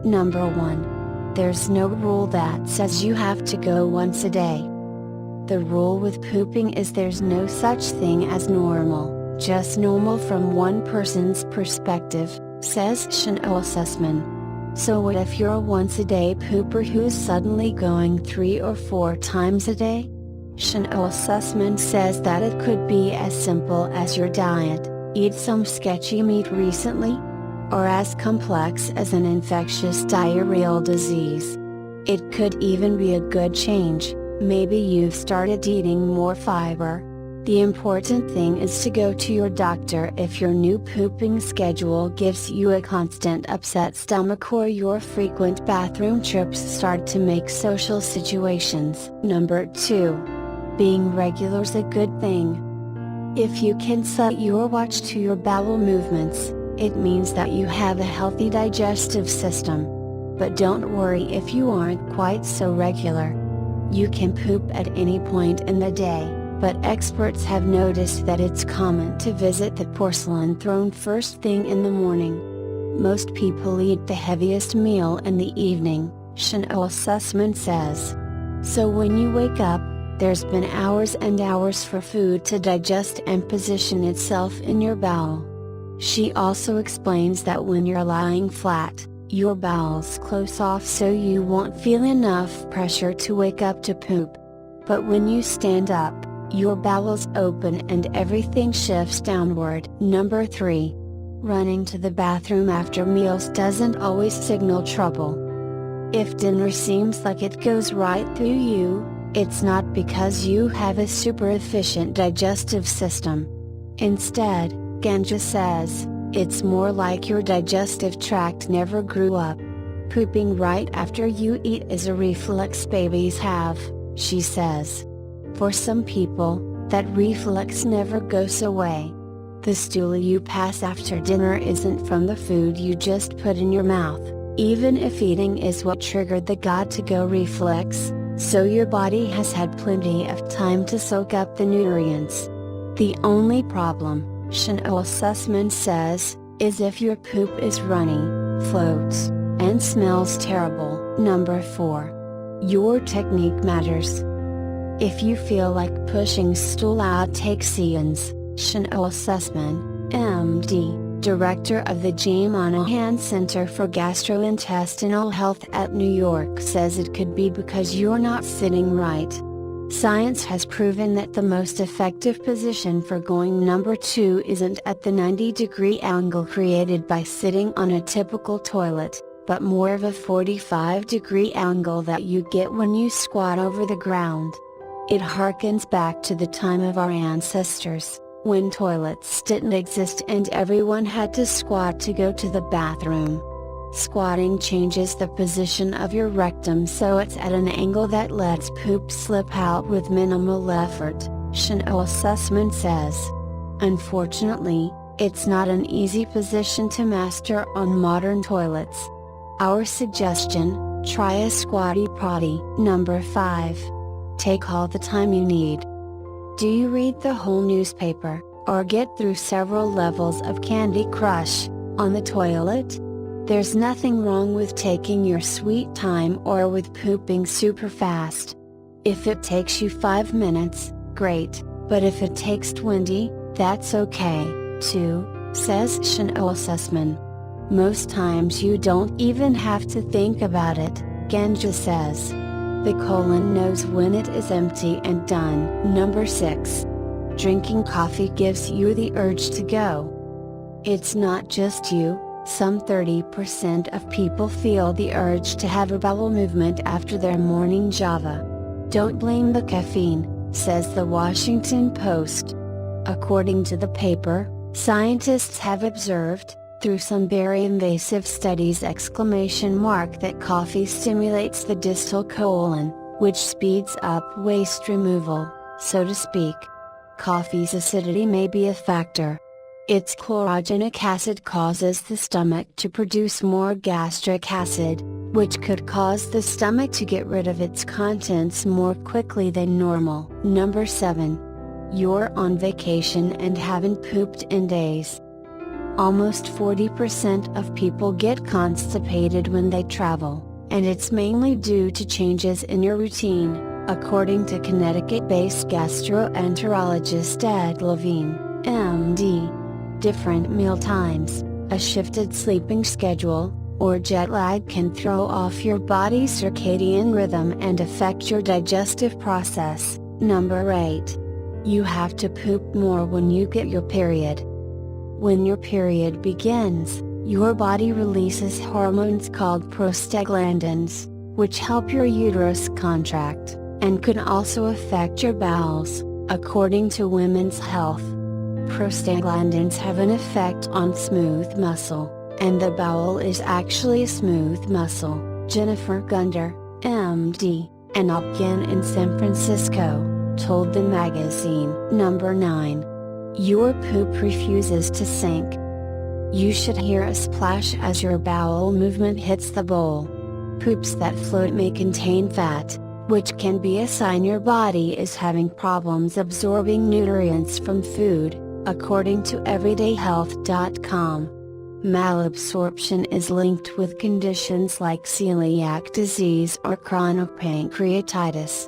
Number 1. There's no rule that says you have to go once a day. The rule with pooping is there's no such thing as normal, just normal from one person's perspective, says Chanel Sussman. So what if you're a once-a-day pooper who's suddenly going 3 or 4 times a day? Chanel Sussman says that it could be as simple as your diet, eat some sketchy meat recently, or as complex as an infectious diarrheal disease. It could even be a good change, maybe you've started eating more fiber. The important thing is to go to your doctor if your new pooping schedule gives you a constant upset stomach or your frequent bathroom trips start to make social situations. Number 2. Being regular's a good thing. If you can set your watch to your bowel movements, it means that you have a healthy digestive system. But don't worry if you aren't quite so regular. You can poop at any point in the day, but experts have noticed that it's common to visit the porcelain throne first thing in the morning. Most people eat the heaviest meal in the evening, Chanel Sussman says. So when you wake up, there's been hours and hours for food to digest and position itself in your bowel. She also explains that when you're lying flat, your bowels close off so you won't feel enough pressure to wake up to poop. But when you stand up, your bowels open and everything shifts downward. Number 3. Running to the bathroom after meals doesn't always signal trouble. If dinner seems like it goes right through you, it's not because you have a super efficient digestive system. Instead, Ganja says, it's more like your digestive tract never grew up. Pooping right after you eat is a reflex babies have, she says. For some people, that reflex never goes away. The stool you pass after dinner isn't from the food you just put in your mouth, even if eating is what triggered the got-to-go reflex, so your body has had plenty of time to soak up the nutrients. The only problem, Chanel Sussman says, is if your poop is runny, floats, and smells terrible. Number 4. Your technique matters. If you feel like pushing stool out takes seconds, Chanel Sussman, MD, director of the J. Monahan Center for Gastrointestinal Health at New York, says it could be because you're not sitting right. Science has proven that the most effective position for going number 2 isn't at the 90-degree angle created by sitting on a typical toilet, but more of a 45-degree angle that you get when you squat over the ground. It harkens back to the time of our ancestors, when toilets didn't exist and everyone had to squat to go to the bathroom. Squatting changes the position of your rectum so it's at an angle that lets poop slip out with minimal effort, Chanel Sussman says. Unfortunately, it's not an easy position to master on modern toilets. Our suggestion, try a squatty potty. Number 5. Take all the time you need. Do you read the whole newspaper, or get through several levels of Candy Crush, on the toilet? There's nothing wrong with taking your sweet time or with pooping super fast. If it takes you 5 minutes, great, but if it takes 20, that's okay, too, says Chanel Sussman. Most times you don't even have to think about it, Ganja says. The colon knows when it is empty and done. Number 6. Drinking coffee gives you the urge to go. It's not just you. Some 30% of people feel the urge to have a bowel movement after their morning java. Don't blame the caffeine, says the Washington Post. According to the paper, scientists have observed, through some very invasive studies, that coffee stimulates the distal colon, which speeds up waste removal, so to speak. Coffee's acidity may be a factor. Its chlorogenic acid causes the stomach to produce more gastric acid, which could cause the stomach to get rid of its contents more quickly than normal. Number 7. You're on vacation and haven't pooped in days. Almost 40% of people get constipated when they travel, and it's mainly due to changes in your routine, according to Connecticut-based gastroenterologist Ed Levine, MD. Different meal times, a shifted sleeping schedule, or jet lag can throw off your body's circadian rhythm and affect your digestive process. Number 8. You have to poop more when you get your period. When your period begins, your body releases hormones called prostaglandins, which help your uterus contract, and can also affect your bowels, according to Women's Health. Prostaglandins have an effect on smooth muscle, and the bowel is actually a smooth muscle. Jennifer Gunder, MD, an OB-GYN in San Francisco, told the magazine. Number 9. Your poop refuses to sink. You should hear a splash as your bowel movement hits the bowl. Poops that float may contain fat, which can be a sign your body is having problems absorbing nutrients from food, according to everydayhealth.com. Malabsorption is linked with conditions like celiac disease or chronic pancreatitis.